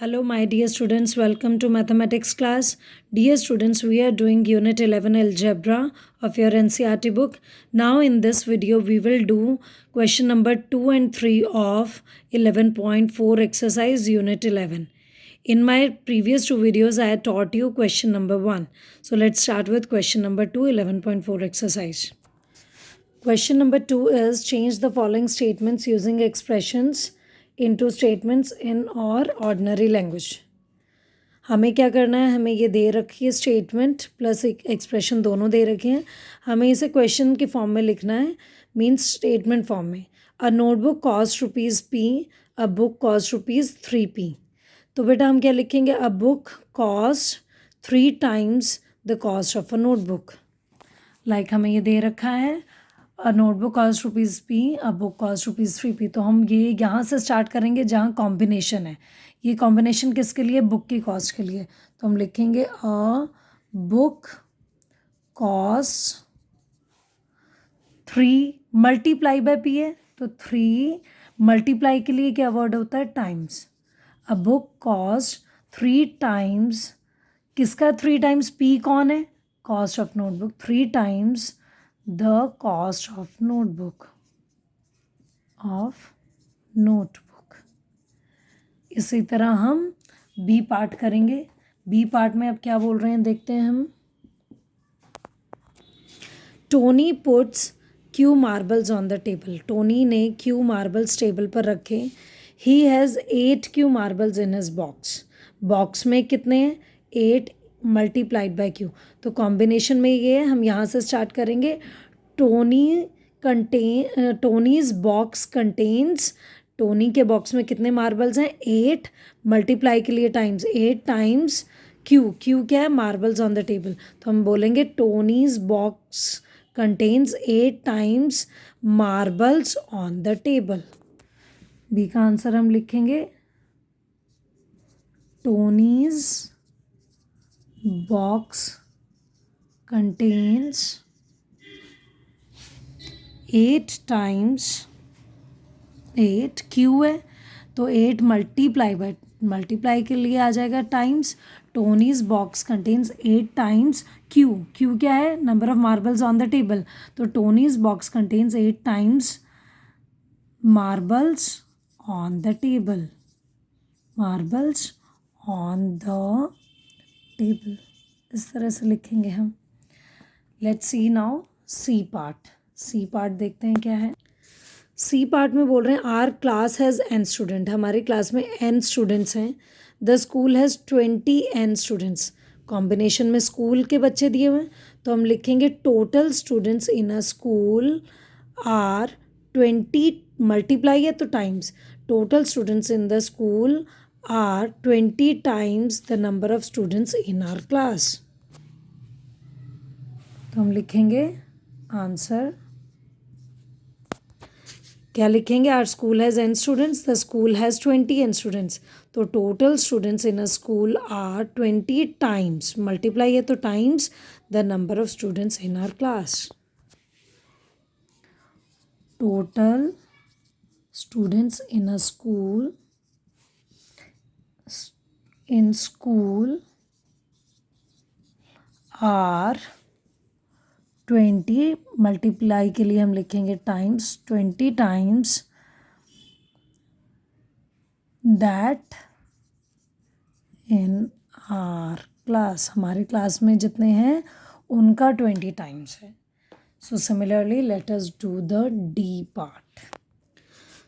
Hello, my dear students. Welcome to mathematics class. Dear students, we are doing Unit 11 Algebra of your NCERT book. Now, in this video, we will do question number 2 and 3 of 11.4 exercise Unit 11. In my previous two videos, I had taught you question number 1. So, let's start with question number 2, 11.4 exercise. Question number 2 is change the following statements using expressions into statements in और ordinary language. हमें क्या करना है, हमें ये दे रखी है statement plus एक एक्सप्रेशन दोनों दे रखे हैं. हमें इसे क्वेश्चन के फॉर्म में लिखना है, मीन्स स्टेटमेंट फॉर्म में. A notebook cost rupees P, a book cost rupees 3P. तो बेटा हम क्या लिखेंगे, a book cost 3 times the cost of a notebook. Like हमें ये दे रखा है a notebook cost rupees P, a book cost rupees 3P. तो हम ये यहाँ से स्टार्ट करेंगे जहाँ कॉम्बिनेशन है. ये कॉम्बिनेशन किसके लिए, बुक की कॉस्ट के लिए. तो हम लिखेंगे a book cost 3 multiply by P है, तो 3 मल्टीप्लाई के लिए क्या वर्ड होता है, times. A book cost 3 times, किसका 3 times, P कौन है, cost of notebook, 3 times the cost of notebook. इसी तरह हम बी पार्ट करेंगे. बी पार्ट में अब क्या बोल रहे हैं देखते हैं हम. Tony puts Q marbles on the table. Tony ने क्यू मार्बल्स टेबल पर रखे. He has 8 Q marbles in his box. Box में कितने हैं, 8 मल्टीप्लाइड बाय क्यू. तो कॉम्बिनेशन में ये है, हम यहाँ से स्टार्ट करेंगे. टोनीज बॉक्स कंटेन्स, टोनी के बॉक्स में कितने मार्बल्स हैं, 8 मल्टीप्लाई के लिए टाइम्स, 8 times क्यू. क्यू क्या है, मार्बल्स ऑन द टेबल. तो हम बोलेंगे Tony's box contains 8 times marbles on the table. B का आंसर हम लिखेंगे Tony's box contains 8 times 8 Q है, तो 8 मल्टीप्लाई के लिए आ जाएगा times. Tony's box contains 8 times Q. Q क्या है, number of marbles on the table. तो Tony's box contains 8 times marbles on the table. Marbles on the table, इस तरह से लिखेंगे हम. Let's C now C part. C part देखते हैं क्या है. सी पार्ट में बोल रहे हैं our class has N student. हमारी क्लास में एन स्टूडेंट्स हैं. The school has 20 N students. Combination में स्कूल के बच्चे दिए हुए हैं, तो हम लिखेंगे total students in a school are 20 multiply है तो times. Total students in the school are 20 times the number of students in our class. तो हम लिखेंगे आंसर, क्या लिखेंगे, our school has N students, the school has 20 N students. तो total students in a school are 20 times, multiply है तो times the number of students in our class. Total students in a school are 20 multiply के लिए हम लिखेंगे times, 20 times that in our class. हमारे class में जितने हैं उनका 20 times है. So similarly let us do the D part.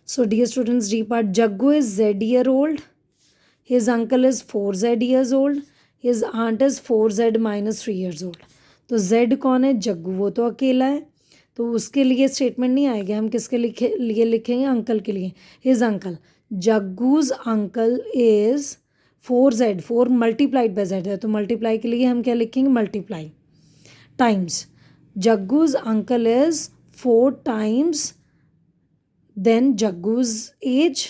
So dear students, D part. Jaggu is Z old. His uncle is 4Z years old. His aunt is 4Z minus 3 years old. तो Z कौन है, जग्गू, वो तो अकेला है, तो उसके लिए स्टेटमेंट नहीं आएगा. हम किसके लिए लिखेंगे, अंकल के लिए. His uncle, Jaggu's uncle is 4Z, 4 multiplied by Z है, तो मल्टीप्लाई के लिए हम क्या लिखेंगे, multiply times. Jaggu's uncle is 4 times than Jaggu's age,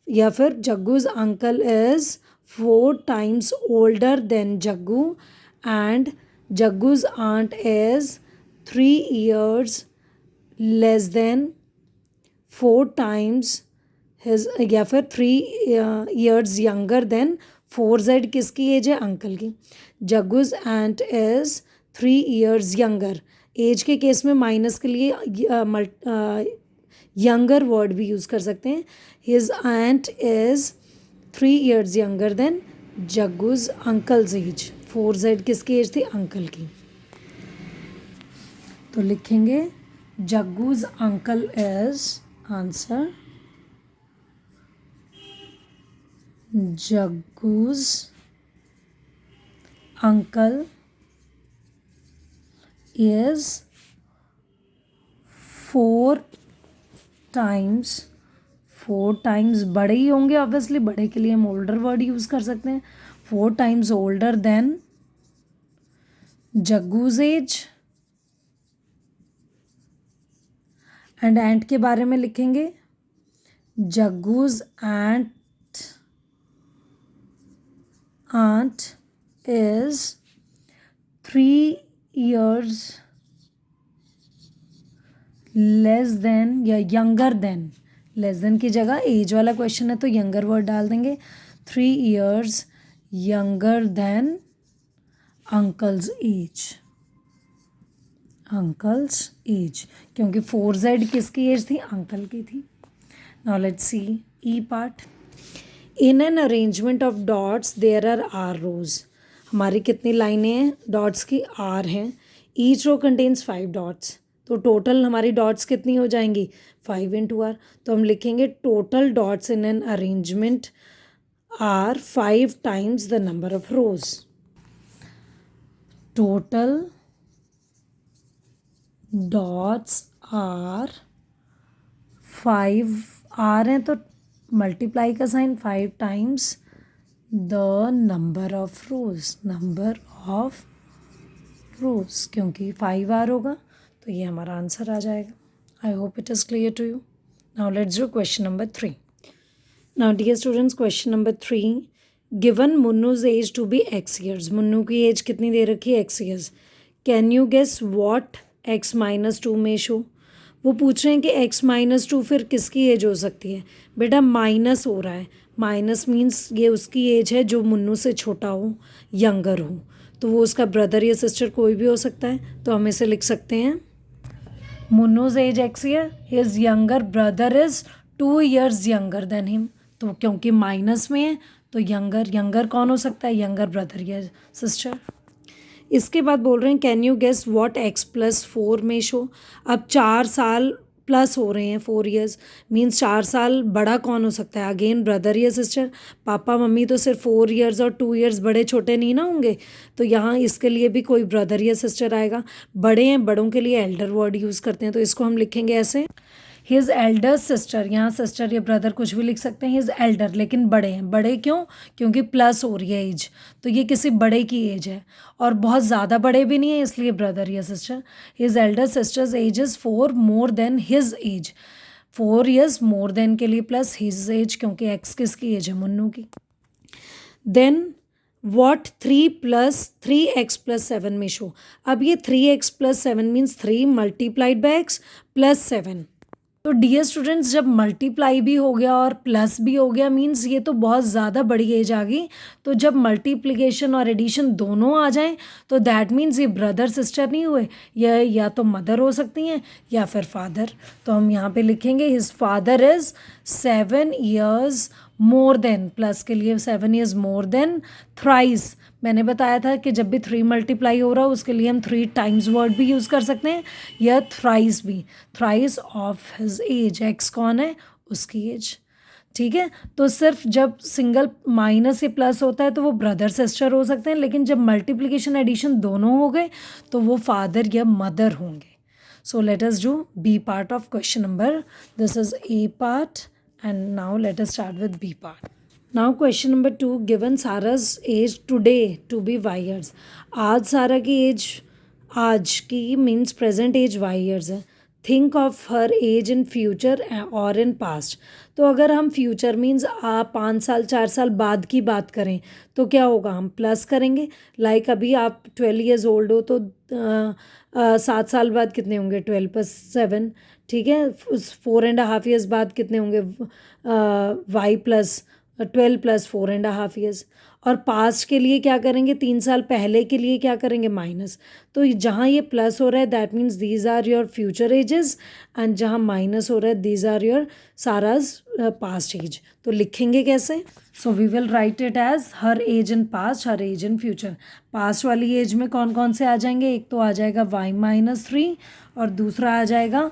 या फिर Jaggu's uncle is 4 times older than Jaggu and Jaggu's aunt is 3 years less than 4 times his, या फिर 3 years यंगर देन 4Z किसकी एज है? अंकल की. Jaggu's aunt is 3 years younger. Age के case में minus के लिए यंगर वर्ड भी यूज़ कर सकते हैं. His aunt is 3 years younger than Jaggu's uncle's age. 4Z किसकी एज थी? अंकल की. तो लिखेंगे Jaggu's uncle is, answer Jaggu's uncle is 4 times बड़े ही होंगे ऑब्वियसली. बड़े के लिए हम ओल्डर वर्ड यूज़ कर सकते हैं. 4 times older than Jaggu's age. And aunt के बारे में लिखेंगे Jaggu's aunt is 3 years less than या यंगर देन. लेस देन की जगह एज वाला क्वेश्चन है तो यंगर वर्ड डाल देंगे. 3 years younger than uncle's age. Uncle's age, क्योंकि 4Z किसकी एज थी? अंकल की थी. Now let's see E part. In an arrangement of dots there are R rows. हमारी कितनी लाइनें हैं? डॉट्स की आर हैं. Each row contains 5 dots. तो टोटल हमारी डॉट्स कितनी हो जाएंगी? 5 into r. तो हम लिखेंगे total dots in an arrangement are 5 times the number of rose. Total dots are 5 are हैं तो मल्टीप्लाई का sign 5 times the number of rows. Number of rows, क्योंकि 5 आर होगा तो ये हमारा आंसर आ जाएगा. I hope it is clear to you. Now let's do question number 3. Now dear students, question number 3. Given Munnu's age to be x years. Munnu की age कितनी दे रखी है? x years. Can you guess what x - 2 में show. वो पूछ रहे हैं कि x - 2 फिर किसकी एज हो सकती है? बेटा माइनस हो रहा है. माइनस मीन्स ये उसकी एज है जो मुन्नू से छोटा हो, यंगर हो. तो वो उसका ब्रदर या सिस्टर कोई भी हो सकता है. तो हम इसे लिख सकते हैं Munnu's age x year, his younger brother is 2 years younger than him. तो क्योंकि माइनस में है तो यंगर कौन हो सकता है? यंगर ब्रदर या सिस्टर. इसके बाद बोल रहे हैं can you guess what x + 4 में शो. अब 4 साल प्लस हो रहे हैं, 4 years मीन्स 4 साल बड़ा कौन हो सकता है? अगेन ब्रदर या सिस्टर. पापा मम्मी तो सिर्फ 4 years और 2 years बड़े छोटे नहीं ना होंगे. तो यहाँ इसके लिए भी कोई ब्रदर या सिस्टर आएगा. बड़े हैं, बड़ों के लिए एल्डर वर्ड यूज़ करते हैं. तो इसको हम लिखेंगे ऐसे हिज एल्डर सिस्टर. यहाँ सिस्टर या ब्रदर कुछ भी लिख सकते हैं. हिज एल्डर, लेकिन बड़े हैं. बड़े क्यों? क्योंकि प्लस हो रही है एज. तो ये किसी बड़े की एज है और बहुत ज़्यादा बड़े भी नहीं है, इसलिए ब्रदर या sister. His elder sister's age is 4 more than his age. 4 years more than के लिए प्लस हिज एज, क्योंकि एक्स किसकी एज है? मुन्नू की. देन वॉट 3 + 3x + 7 में शो. अब ये 3x + 7 means 3 multiplied by x + 7. तो डियर स्टूडेंट्स, जब मल्टीप्लाई भी हो गया और प्लस भी हो गया मीन्स ये तो बहुत ज़्यादा बड़ी एज आ गई. तो जब मल्टीप्लिकेशन और एडिशन दोनों आ जाएं तो दैट मीन्स ये ब्रदर सिस्टर नहीं हुए, या तो मदर हो सकती हैं या फिर फादर. तो हम यहाँ पे लिखेंगे his father is 7 years more then. Plus के लिए 7 years मोर देन थ्राइस. मैंने बताया था कि जब भी 3 मल्टीप्लाई हो रहा हो उसके लिए हम 3 times वर्ड भी यूज़ कर सकते हैं या थ्राइस भी. Thrice of his age. X कौन है? उसकी एज. ठीक है. तो सिर्फ जब सिंगल माइनस या प्लस होता है तो वो ब्रदर सिस्टर हो सकते हैं, लेकिन जब मल्टीप्लिकेशन एडिशन दोनों हो गए तो वो फादर या मदर होंगे. So let us do B part of question number. This is A part and now let us start with B part. Now question number 2. Given Sarah's age today to be y years. आज सारा की age, आज की means present age y years है. Think of her age in future और in past. तो अगर हम फ्यूचर मीन्स 5 साल 4 साल बाद की बात करें तो क्या होगा? हम प्लस करेंगे. लाइक अभी आप 12 years ओल्ड हो तो 7 साल बाद कितने होंगे? 12 + 7 ठीक है, 4.5 ईयर्स बाद कितने होंगे, वाई प्लस 12 प्लस 4.5 ईयर्स। और पास्ट के लिए क्या करेंगे, 3 साल पहले के लिए क्या करेंगे, माइनस। तो जहाँ ये प्लस हो रहा है that means these are your future ages, and जहाँ माइनस हो रहा है these are your Sara's past age. तो लिखेंगे कैसे, so we will write it as her age in past, her age in future. Past वाली एज में कौन कौन से आ जाएंगे, एक तो आ जाएगा y-3 और दूसरा आ जाएगा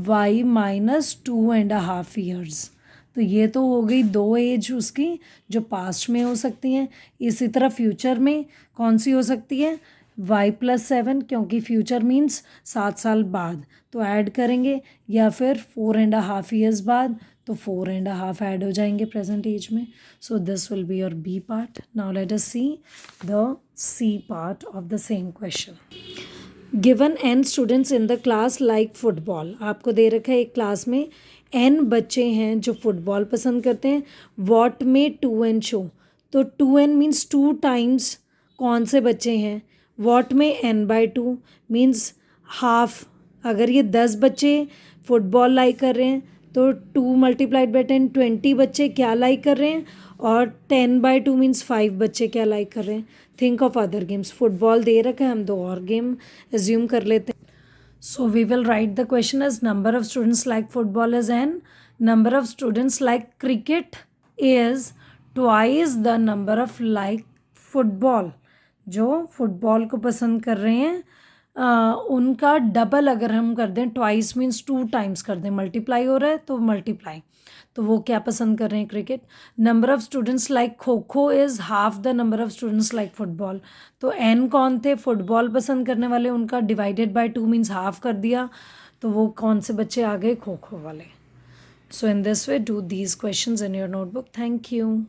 y-2.5 ईयर्स। तो ये तो हो गई 2 एज उसकी जो पास्ट में हो सकती हैं। इसी तरह फ्यूचर में कौन सी हो सकती है, y+7, क्योंकि फ्यूचर मीन्स 7 साल बाद, तो ऐड करेंगे, या फिर 4.5 ईयर्स बाद, तो 4.5 ऐड हो जाएंगे प्रेजेंट एज में। So this will be your b part. Now let us see the c part of the same question. Given n students in the class like football. आपको दे रखा है एक क्लास में n बच्चे हैं जो फुटबॉल पसंद करते हैं। वॉट में 2n शो, तो 2n मीन्स 2 टाइम्स कौन से बच्चे हैं। वॉट में n/2 मीन्स हाफ। अगर ये 10 बच्चे फुटबॉल लाइक कर रहे हैं तो 2 मल्टीप्लाइड बाई 10 20 बच्चे क्या लाइक कर रहे हैं, और 10/2 मीन्स 5 बच्चे क्या लाइक कर रहे हैं। Think of other games. Football दे रखा है, हम 2 और गेम एज्यूम कर लेते हैं। So we will write the question as number of students like football is n, number of students like cricket is twice the number of like football। जो football को पसंद कर रहे हैं उनका डबल अगर हम कर दें, ट्वाइस मीन्स 2 टाइम्स कर दें, मल्टीप्लाई हो रहा है तो मल्टीप्लाई, तो वो क्या पसंद कर रहे हैं, cricket. Number of students like kho kho is half the number of students like football. तो एन कौन थे, फुटबॉल पसंद करने वाले, उनका डिवाइडेड बाय 2 मीन्स हाफ कर दिया, तो वो कौन से बच्चे आ गए, खो खो वाले। So in this way do these questions in your notebook. Thank you.